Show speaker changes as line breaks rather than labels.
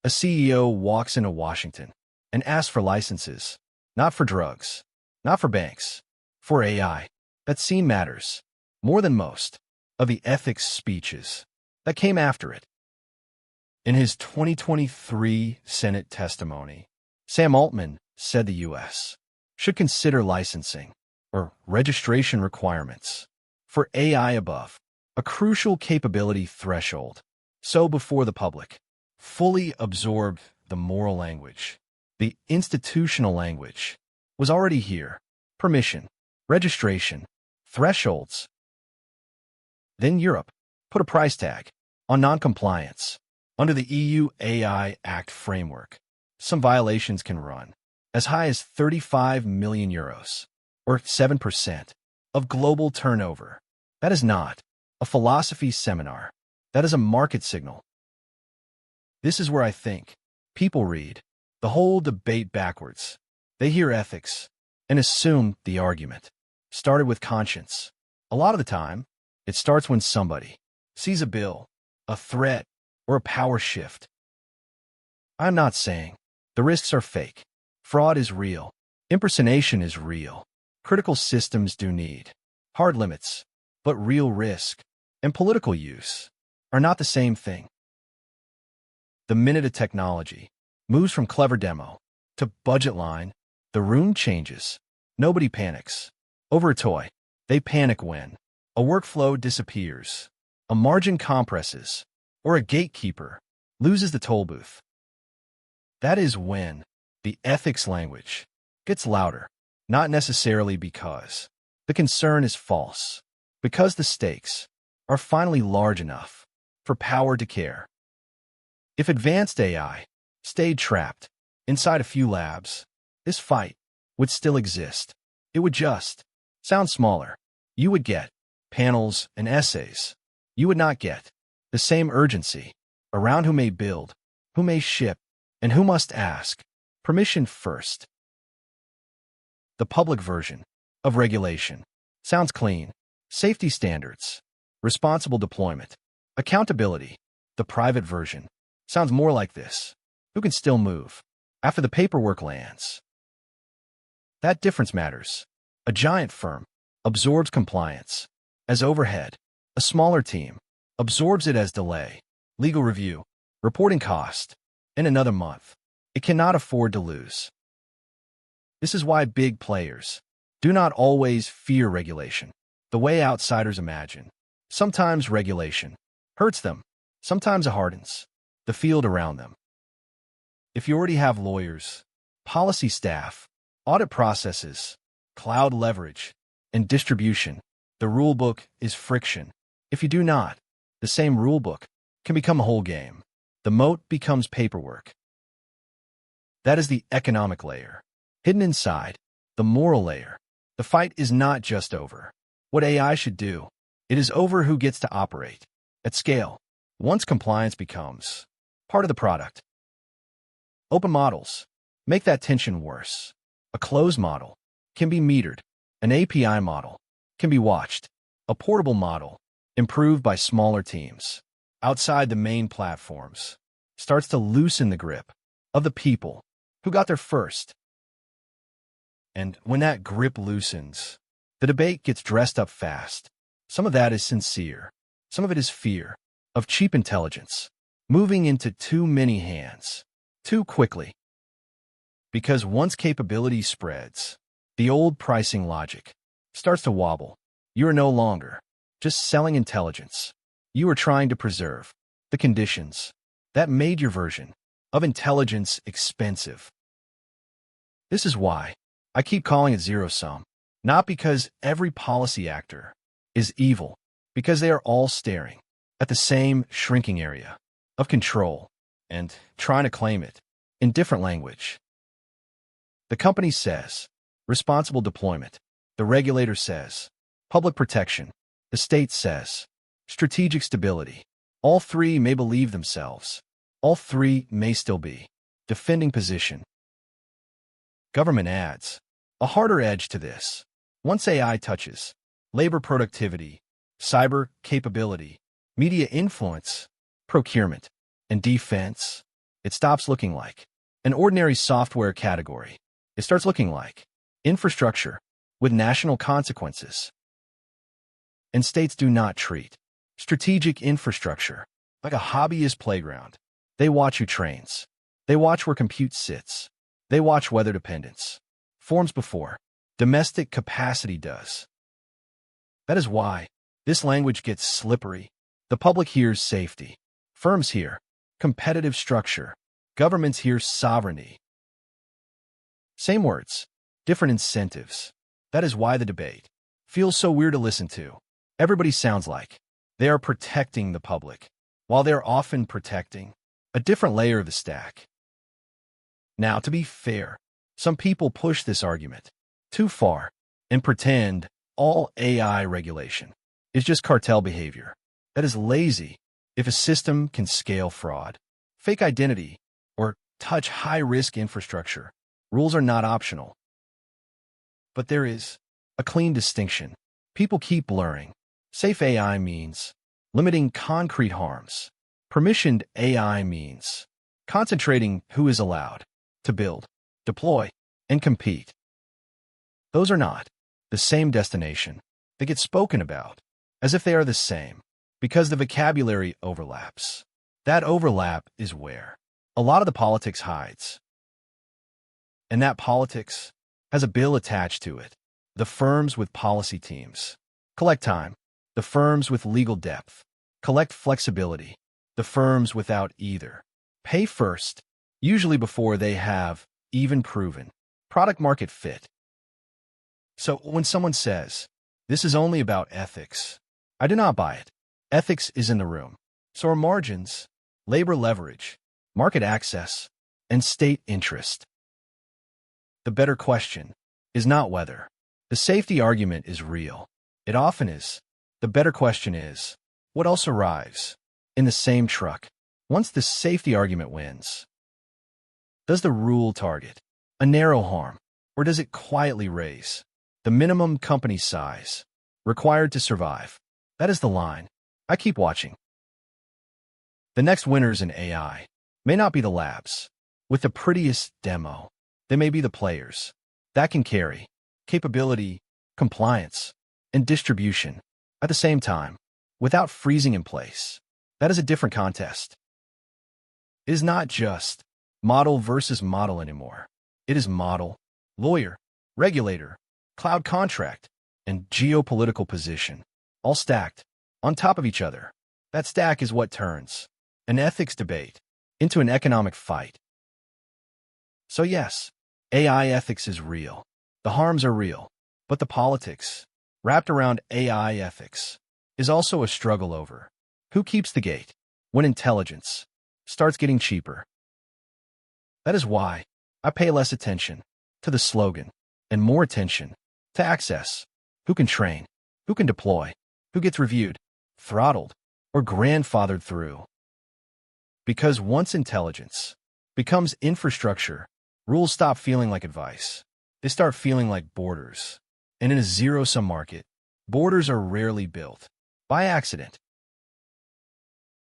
A CEO walks into Washington and asks for licenses, not for drugs, not for banks, for AI. That scene matters more than most of the ethics speeches that came after it. In his 2023 Senate testimony, Sam Altman said the U.S. should consider licensing or registration requirements for AI above a crucial capability threshold, so before the public fully absorbed the moral language, the institutional language was already here. Permission, registration, thresholds. Then Europe put a price tag on noncompliance. Under the EU AI Act framework, some violations can run as high as 35 million euros, or 7% of global turnover. That is not a philosophy seminar. That is a market signal. This is where I think people read the whole debate backwards. They hear ethics and assume the argument started with conscience. A lot of the time, it starts when somebody sees a bill, a threat, or a power shift. I'm not saying the risks are fake. Fraud is real. Impersonation is real. Critical systems do need hard limits, but real risk and political use are not the same thing. The minute a technology moves from clever demo to budget line, the room changes. Nobody panics over a toy. They panic when a workflow disappears, a margin compresses, or a gatekeeper loses the toll booth. That is when the ethics language gets louder, not necessarily because the concern is false, because the stakes are finally large enough for power to care. If advanced AI stayed trapped inside a few labs, this fight would still exist. It would just sound smaller. You would get panels and essays. You would not get the same urgency around who may build, who may ship, and who must ask permission first. The public version of regulation sounds clean. Safety standards, responsible deployment, accountability. The private version sounds more like this. Who can still move after the paperwork lands? That difference matters. A giant firm absorbs compliance as overhead. A smaller team absorbs it as delay, legal review, reporting cost. In another month, it cannot afford to lose. This is why big players do not always fear regulation the way outsiders imagine. Sometimes regulation hurts them. Sometimes it hardens the field around them. If you already have lawyers, policy staff, audit processes, cloud leverage, and distribution, the rulebook is friction. If you do not, the same rulebook can become a whole game. The moat becomes paperwork. That is the economic layer. Hidden inside the moral layer, the fight is not just over what AI should do. It is over who gets to operate at scale once compliance becomes part of the product. Open models make that tension worse. A closed model can be metered. An API model can be watched. A portable model, improved by smaller teams outside the main platforms, starts to loosen the grip of the people who got there first. And when that grip loosens, the debate gets dressed up fast. Some of that is sincere. Some of it is fear of cheap intelligence moving into too many hands too quickly. Because once capability spreads, the old pricing logic starts to wobble. You are no longer just selling intelligence. You are trying to preserve the conditions that made your version of intelligence expensive. This is why I keep calling it zero-sum. Not because every policy actor is evil, because they are all staring at the same shrinking area of control and trying to claim it in different language. The company says responsible deployment. The regulator says public protection. The state says strategic stability. All three may believe themselves. All three may still be defending position. Government adds a harder edge to this. Once AI touches labor productivity, cyber capability, media influence, procurement, and defense, it stops looking like an ordinary software category. It starts looking like infrastructure with national consequences. And states do not treat strategic infrastructure like a hobbyist playground. They watch who trains. They watch where compute sits. They watch weather dependence forms before domestic capacity does. That is why this language gets slippery. The public hears safety. Firms hear competitive structure. Governments hear sovereignty. Same words, different incentives. That is why the debate feels so weird to listen to. Everybody sounds like they are protecting the public, while they are often protecting a different layer of the stack. Now, to be fair, some people push this argument too far and pretend all AI regulation is just cartel behavior. That is lazy. If a system can scale fraud, fake identity, or touch high-risk infrastructure, rules are not optional. But there is a clean distinction. People keep blurring. Safe AI means limiting concrete harms. Permissioned AI means concentrating who is allowed to build, deploy, and compete. Those are not the same destination. They get spoken about as if they are the same because the vocabulary overlaps. That overlap is where a lot of the politics hides. And that politics has a bill attached to it. The firms with policy teams collect time. The firms with legal depth collect flexibility. The firms without either pay first, usually before they have even proven product market fit. So when someone says, this is only about ethics, I do not buy it. Ethics is in the room. So are margins, labor leverage, market access, and state interest. The better question is not whether the safety argument is real. It often is. The better question is, what else arrives in the same truck once the safety argument wins? Does the rule target a narrow harm, or does it quietly raise the minimum company size required to survive? That is the line. I keep watching. The next winners in AI may not be the labs with the prettiest demo. They may be the players that can carry capability, compliance, and distribution at the same time without freezing in place. That is a different contest. It is not just model versus model anymore. It is model, lawyer, regulator, cloud contract, and geopolitical position, all stacked on top of each other. That stack is what turns an ethics debate into an economic fight. So yes, AI ethics is real. The harms are real, but the politics wrapped around AI ethics is also a struggle over who keeps the gate when intelligence starts getting cheaper. That is why I pay less attention to the slogan and more attention to access. Who can train? Who can deploy? Who gets reviewed, throttled, or grandfathered through? Because once intelligence becomes infrastructure, rules stop feeling like advice. They start feeling like borders. And in a zero-sum market, borders are rarely built by accident.